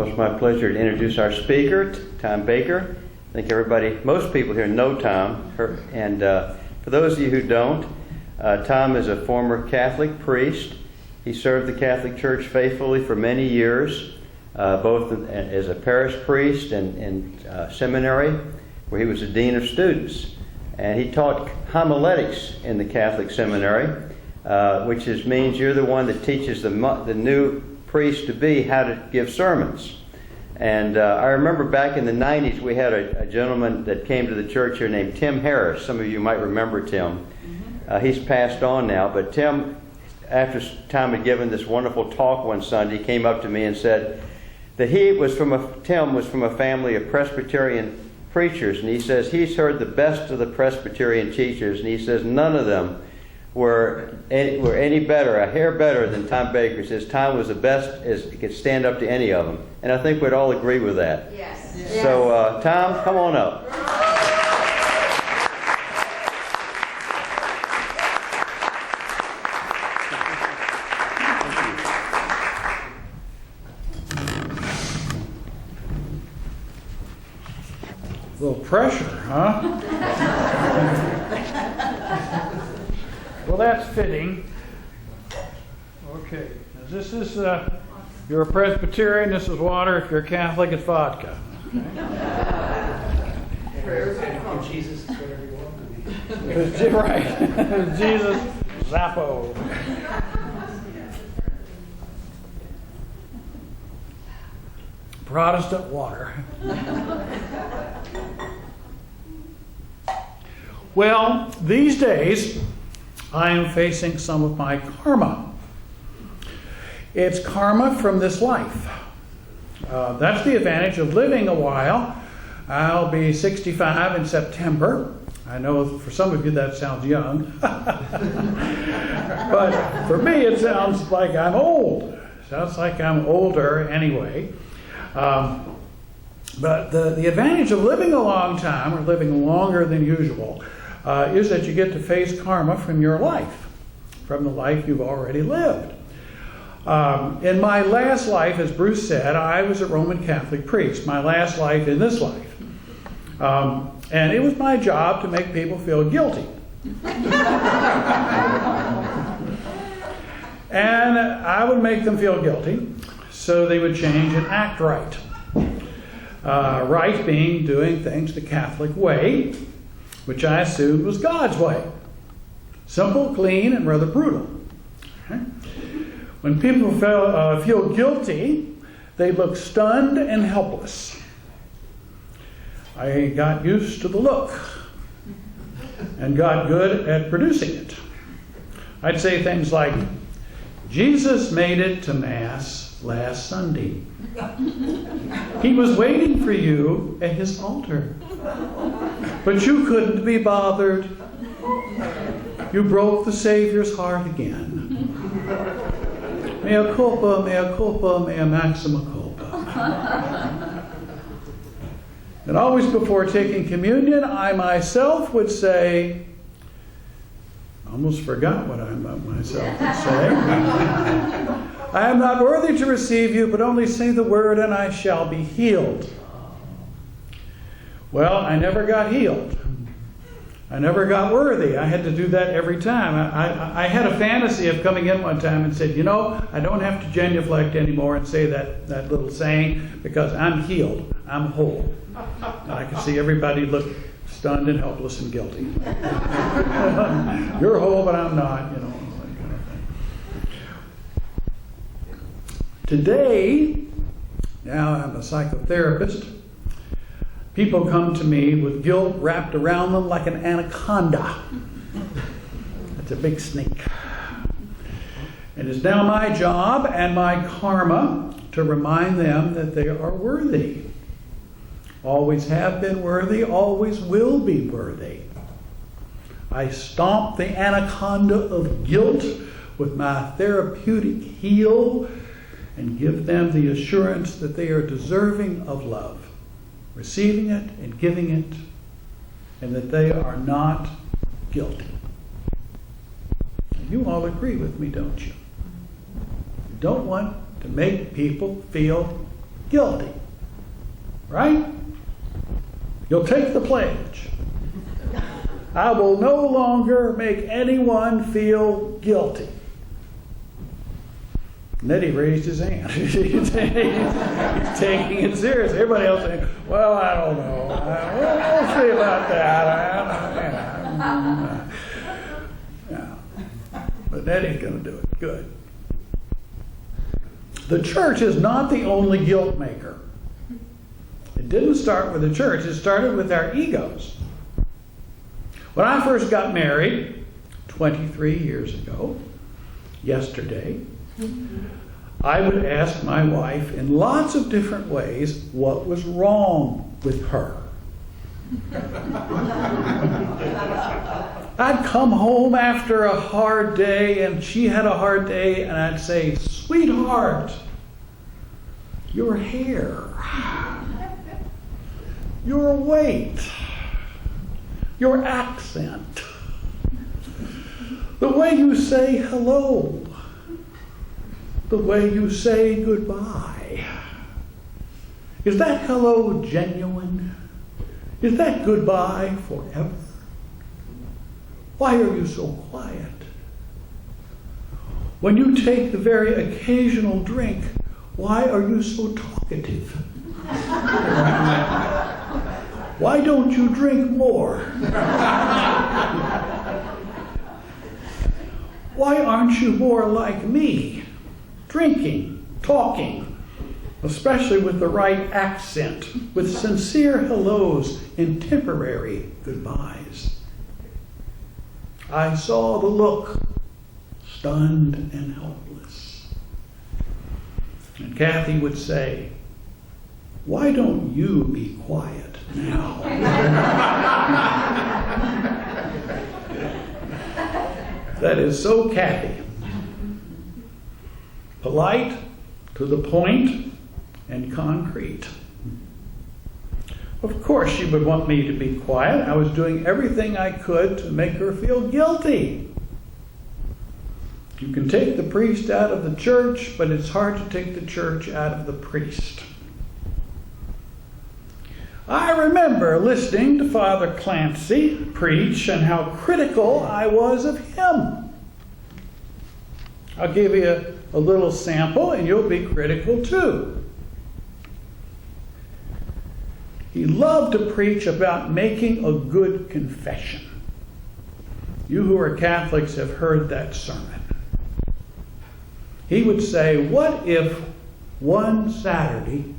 Well, it's my pleasure to introduce our speaker, Tom Baker. I think most people here know Tom. And for those of you who don't, Tom is a former Catholic priest. He served the Catholic Church faithfully for many years, both as a parish priest and in seminary, where he was the dean of students. And he taught homiletics in the Catholic seminary, which means you're the one that teaches the new priest to be how to give sermons. And I remember back in the 90s, we had a gentleman that came to the church here named Tim Harris. Some of you might remember Tim. He's passed on now, but Tim, after Tom had given this wonderful talk one Sunday, he came up to me and said that Tim was from a family of Presbyterian preachers, and he says he's heard the best of the Presbyterian teachers, and he says none of them were any better, a hair better than Tom Baker. He says Tom was the best as he could stand up to any of them, and I think we'd all agree with that. Yes. So Tom, come on up. A little pressure, huh? Well, that's fitting. Okay, this is, you're a Presbyterian, this is water. If you're a Catholic, it's vodka. Okay. Jesus is whatever you want to be. Right. Jesus, Zappo. Protestant water. Well, these days, I am facing some of my karma. It's karma from this life. That's the advantage of living a while. I'll be 65 in September. I know for some of you that sounds young. But for me, it sounds like I'm old. Sounds like I'm older anyway. But the advantage of living a long time, or living longer than usual, is that you get to face karma from your life, from the life you've already lived. In my last life, as Bruce said, I was a Roman Catholic priest, my last life in this life. And it was my job to make people feel guilty. And I would make them feel guilty so they would change and act right. Right being doing things the Catholic way, which I assumed was God's way. Simple, clean, and rather brutal. Okay? When people feel guilty, they look stunned and helpless. I got used to the look and got good at producing it. I'd say things like, Jesus made it to Mass last Sunday. He was waiting for you at his altar. But you couldn't be bothered. You broke the Savior's heart again. Mea culpa, mea maxima culpa. And always before taking communion, I myself would say, I almost forgot what I myself would say. I am not worthy to receive you, but only say the word and I shall be healed. Well, I never got healed. I never got worthy. I had to do that every time. I had a fantasy of coming in one time and said, I don't have to genuflect anymore and say that little saying because I'm healed. I'm whole. And I could see everybody look stunned and helpless and guilty. You're whole, but I'm not, that kind of thing. Today, now I'm a psychotherapist, people come to me with guilt wrapped around them like an anaconda. That's a big snake. And it's now my job and my karma to remind them that they are worthy. Always have been worthy, always will be worthy. I stomp the anaconda of guilt with my therapeutic heel and give them the assurance that they are deserving of love, receiving it and giving it, and that they are not guilty. And you all agree with me, don't you? You don't want to make people feel guilty. Right? You'll take the pledge. I will no longer make anyone feel guilty. And then he raised his hand. He's taking it serious. Everybody else saying, well, I don't know. We'll see about that. Yeah. But Eddie's going to do it. Good. The church is not the only guilt maker. It didn't start with the church. It started with our egos. When I first got married, 23 years ago, yesterday, I would ask my wife in lots of different ways what was wrong with her. I'd come home after a hard day and she had a hard day, and I'd say, sweetheart, your hair, your weight, your accent, the way you say hello, the way you say goodbye. Is that hello genuine? Is that goodbye forever? Why are you so quiet? When you take the very occasional drink, why are you so talkative? Why don't you drink more? Why aren't you more like me? Drinking, talking, especially with the right accent, with sincere hellos and temporary goodbyes. I saw the look, stunned and helpless. And Kathy would say, why don't you be quiet now? That is so Kathy. Polite, to the point, and concrete. Of course she would want me to be quiet. I was doing everything I could to make her feel guilty. You can take the priest out of the church, but it's hard to take the church out of the priest. I remember listening to Father Clancy preach and how critical I was of him. I'll give you a little sample and you'll be critical too. He loved to preach about making a good confession. You who are Catholics have heard that sermon. He would say, what if one Saturday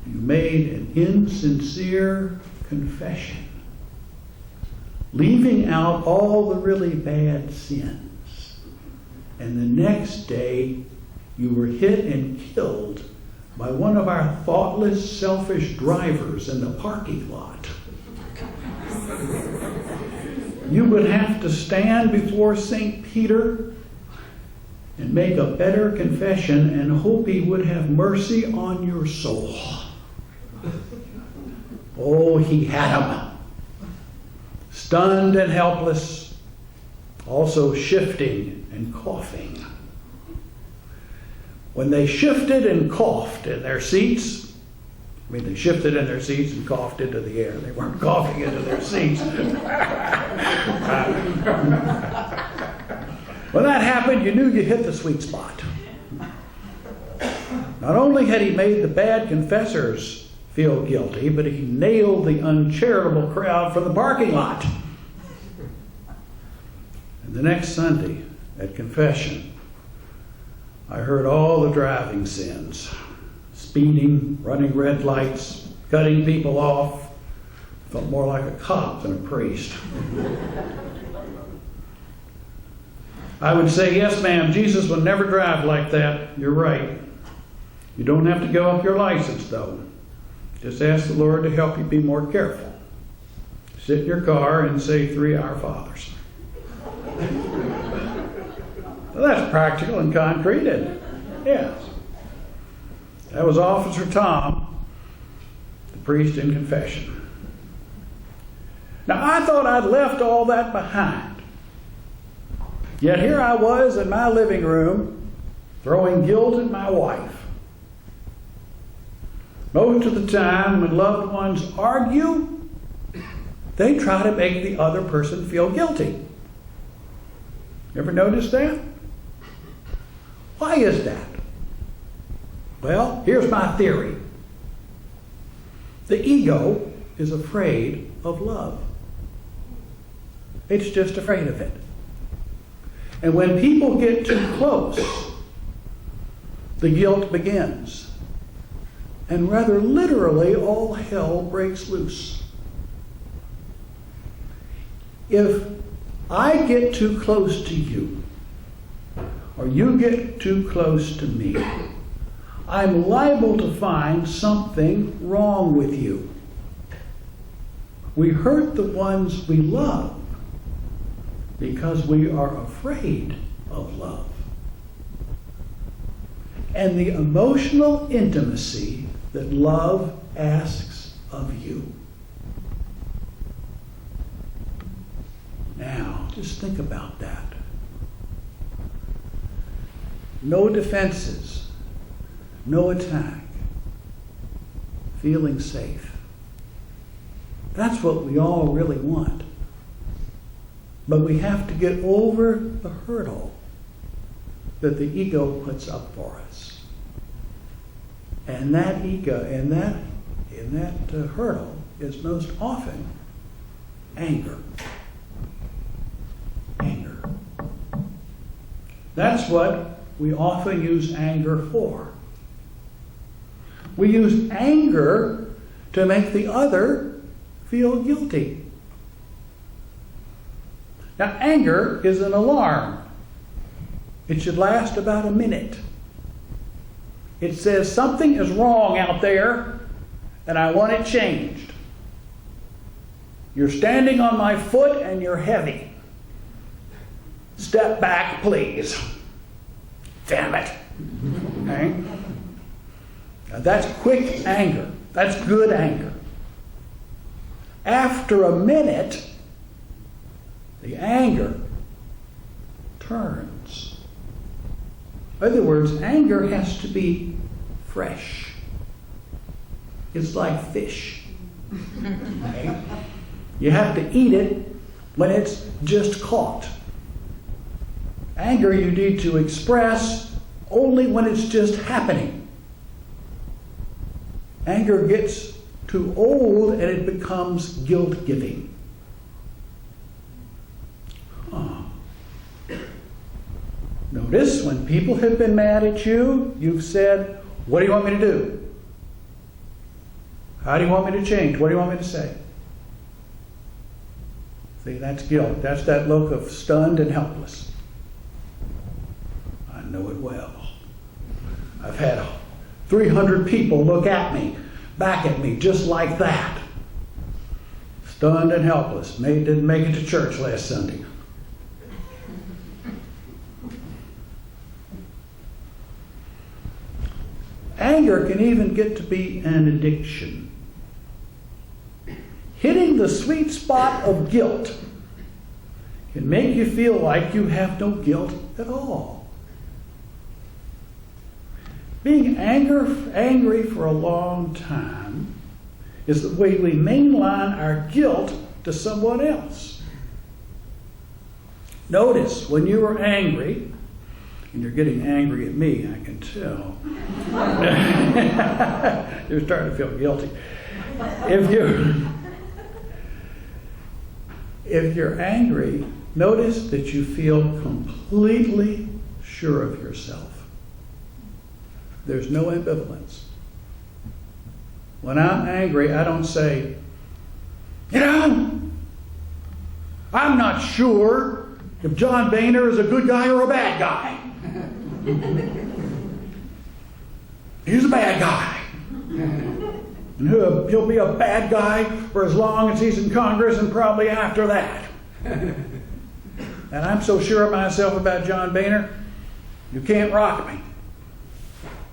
you made an insincere confession, leaving out all the really bad sins, and the next day you were hit and killed by one of our thoughtless, selfish drivers in the parking lot? You would have to stand before St. Peter and make a better confession and hope he would have mercy on your soul. Oh, he had him. Stunned and helpless, also shifting and coughing. When they shifted and coughed in their seats, they shifted in their seats and coughed into the air. They weren't coughing into their seats. When that happened, you knew you hit the sweet spot. Not only had he made the bad confessors feel guilty, but he nailed the uncharitable crowd from the parking lot. And the next Sunday at confession, I heard all the driving sins. Speeding, running red lights, cutting people off. Felt more like a cop than a priest. I would say, yes, ma'am, Jesus would never drive like that. You're right. You don't have to give up your license, though. Just ask the Lord to help you be more careful. Sit in your car and say 3 Our Fathers. Well, that's practical and concrete, isn't it? Yes. That was Officer Tom, the priest in confession. Now, I thought I'd left all that behind. Yet here I was in my living room, throwing guilt at my wife. Most of the time, when loved ones argue, they try to make the other person feel guilty. Ever notice that? Why is that? Well, here's my theory. The ego is afraid of love. It's just afraid of it. And when people get too close, the guilt begins. And rather literally, all hell breaks loose. If I get too close to you, or you get too close to me, I'm liable to find something wrong with you. We hurt the ones we love because we are afraid of love. And the emotional intimacy that love asks of you. Now, just think about that. No defenses, no attack, feeling safe. That's what we all really want. But we have to get over the hurdle that the ego puts up for us. And that ego, and that hurdle is most often anger. Anger. That's what we often use anger for. We use anger to make the other feel guilty. Now, anger is an alarm. It should last about a minute. It says something is wrong out there and I want it changed. You're standing on my foot and you're heavy. Step back, please. Damn it. Okay? Now that's quick anger. That's good anger. After a minute, the anger turns. In other words, anger has to be fresh. It's like fish. Okay? You have to eat it when it's just caught. Anger you need to express only when it's just happening. Anger gets too old and it becomes guilt-giving. Notice when people have been mad at you, you've said, what do you want me to do? How do you want me to change? What do you want me to say? See, that's guilt. That's that look of stunned and helpless. I know it well. I've had 300 people look at me, back at me, just like that. Stunned and helpless. Didn't make it to church last Sunday. Anger can even get to be an addiction. Hitting the sweet spot of guilt can make you feel like you have no guilt at all. Being angry for a long time is the way we mainline our guilt to someone else. Notice when you are angry, and you're getting angry at me, I can tell. You're starting to feel guilty. If you're angry, notice that you feel completely sure of yourself. There's no ambivalence. When I'm angry, I don't say, I'm not sure if John Boehner is a good guy or a bad guy. He's a bad guy. And he'll be a bad guy for as long as he's in Congress and probably after that. And I'm so sure of myself about John Boehner, you can't rock me.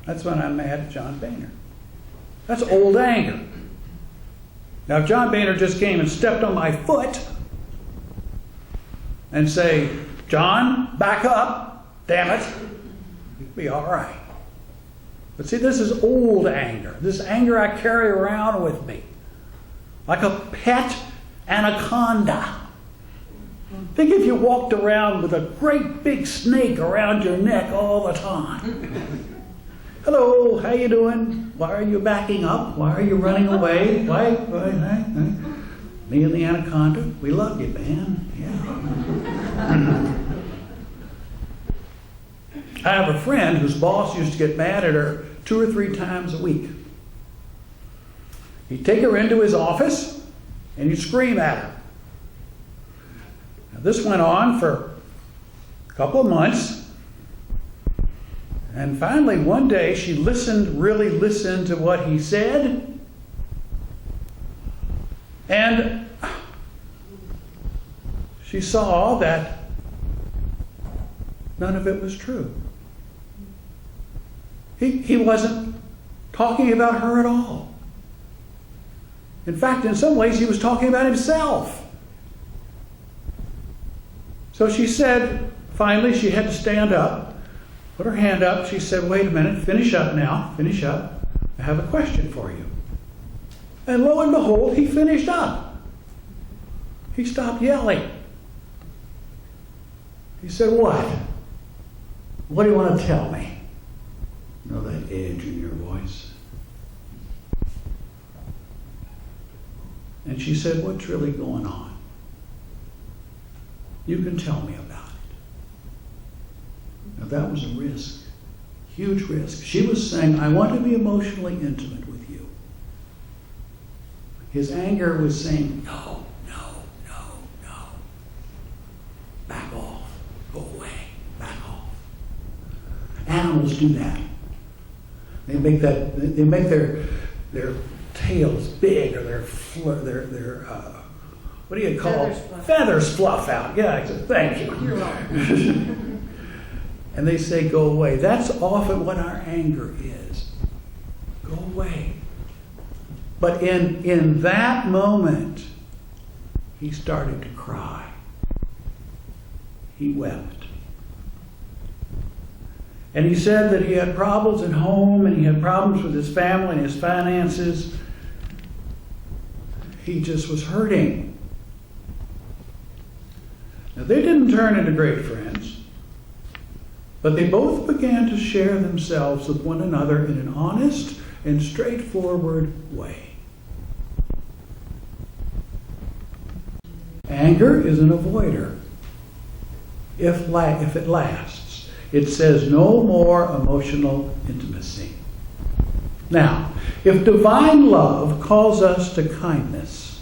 That's when I'm mad at John Boehner. That's old anger. Now, if John Boehner just came and stepped on my foot and say, John, back up, damn it, it'd be all right. But see, this is old anger. This anger I carry around with me. Like a pet anaconda. Think if you walked around with a great big snake around your neck all the time. Hello, how you doing? Why are you backing up? Why are you running away? Why? Me and the anaconda, we love you, man. Yeah. I have a friend whose boss used to get mad at her 2 or 3 times a week. He'd take her into his office and he'd scream at her. Now, this went on for a couple of months. And finally, one day, she really listened to what he said. And she saw that none of it was true. He wasn't talking about her at all. In fact, in some ways, he was talking about himself. So she said, finally, she had to stand up, put her hand up. She said, wait a minute, finish up now, finish up. I have a question for you. And lo and behold, he finished up. He stopped yelling. He said, what? What do you want to tell me? You know that edge in your voice? And she said, what's really going on? You can tell me about it. Now that was a risk, huge risk. She was saying, I want to be emotionally intimate with you. His anger was saying, no, no, no, no. Back off, go away, back off. Animals do that. They make their tails big, or their what do you call feathers fluff out. Yeah, thank you. You're welcome. And they say, go away. That's often what our anger is. Go away. But in that moment, he started to cry. He wept. And he said that he had problems at home, and he had problems with his family and his finances. He just was hurting. Now, they didn't turn into great friends, but they both began to share themselves with one another in an honest and straightforward way. Anger is an avoider if it lasts. It says no more emotional intimacy. Now, if divine love calls us to kindness,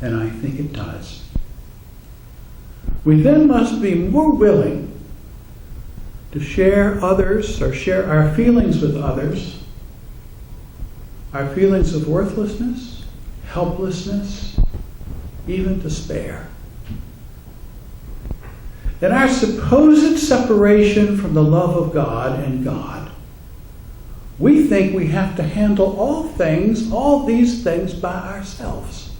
and I think it does, we then must be more willing to share others, or share our feelings with others, our feelings of worthlessness, helplessness, even despair. In our supposed separation from the love of God and God, we think we have to handle all these things by ourselves.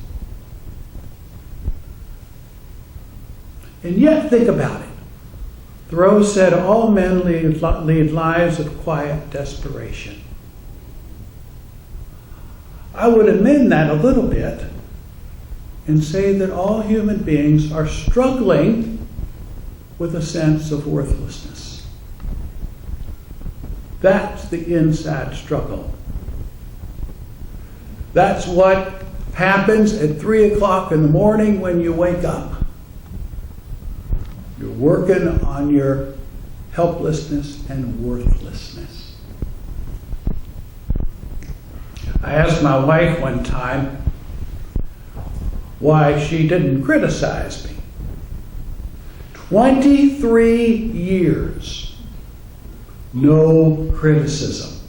And yet, think about it. Thoreau said, all men lead lives of quiet desperation. I would amend that a little bit and say that all human beings are struggling with a sense of worthlessness. That's the inside struggle. That's what happens at 3 o'clock in the morning when you wake up. You're working on your helplessness and worthlessness. I asked my wife one time why she didn't criticize me. 23 years, no criticism.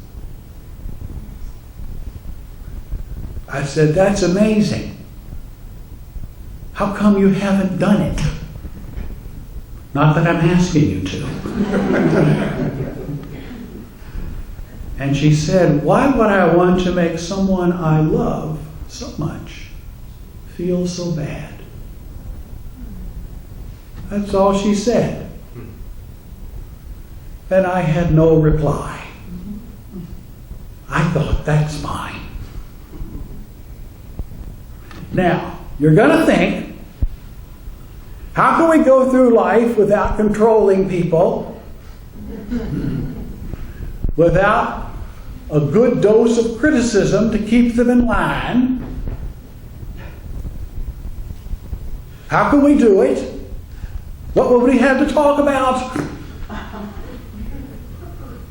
I said, that's amazing. How come you haven't done it? Not that I'm asking you to. And she said, why would I want to make someone I love so much feel so bad? That's all she said. And I had no reply. I thought, that's mine. Now, you're going to think, how can we go through life without controlling people? Without a good dose of criticism to keep them in line? How can we do it? What will we have to talk about?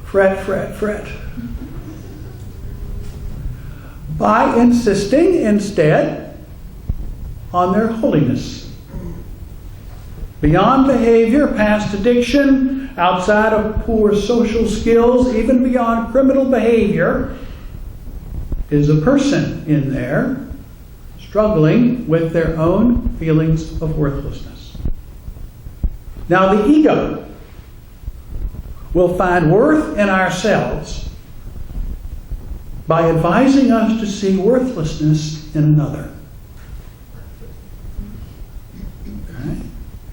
Fret, fret, fret. By insisting instead on their holiness. Beyond behavior, past addiction, outside of poor social skills, even beyond criminal behavior, is a person in there struggling with their own feelings of worthlessness. Now, the ego will find worth in ourselves by advising us to see worthlessness in another. Okay?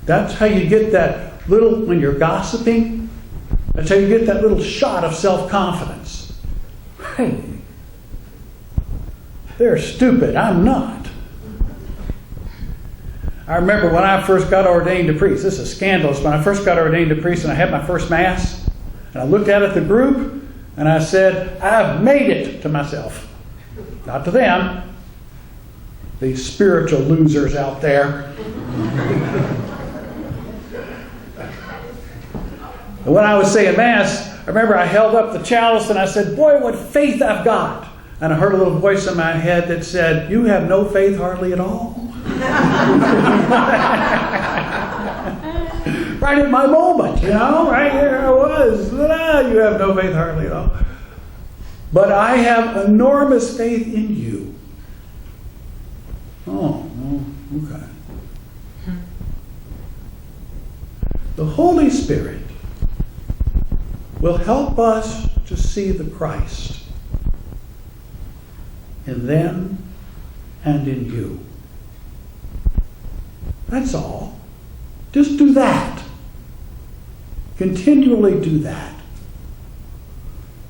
That's how you get that little, when you're gossiping, that's how you get that little shot of self-confidence. Hey, they're stupid, I'm not. I remember when I first got ordained to priest, this is scandalous, when I first got ordained to priest and I had my first Mass, and I looked out at the group and I said, I've made it, to myself. Not to them, these spiritual losers out there. And when I was saying Mass, I remember I held up the chalice and I said, boy, what faith I've got. And I heard a little voice in my head that said, you have no faith hardly at all. Right at my moment, right here I was. You have no faith hardly at all. But I have enormous faith in you. Oh, okay. The Holy Spirit will help us to see the Christ in them and in you. That's all. Just do that. Continually do that.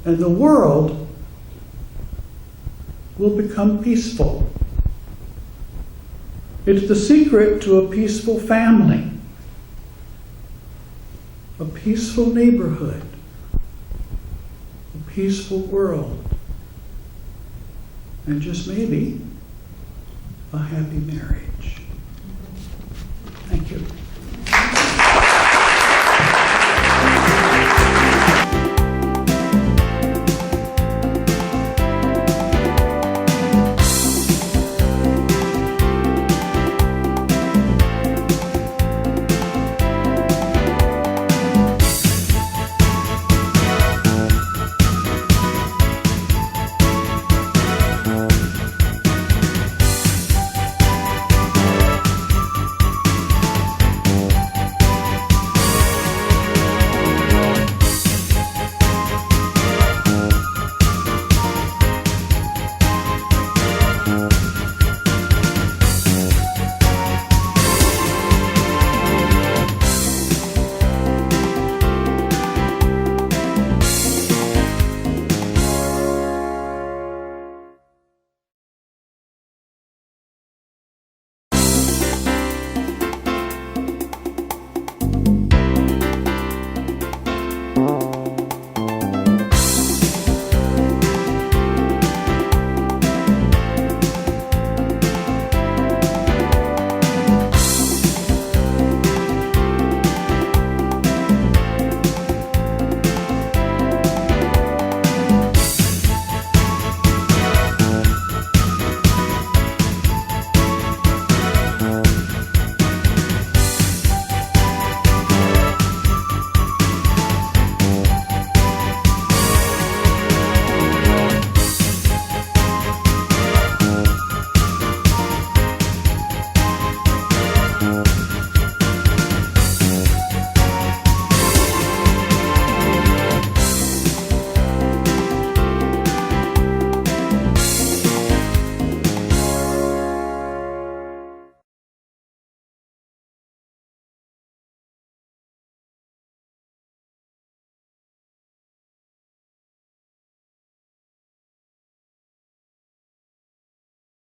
And the world will become peaceful. It's the secret to a peaceful family, a peaceful neighborhood, a peaceful world, and just maybe a happy marriage.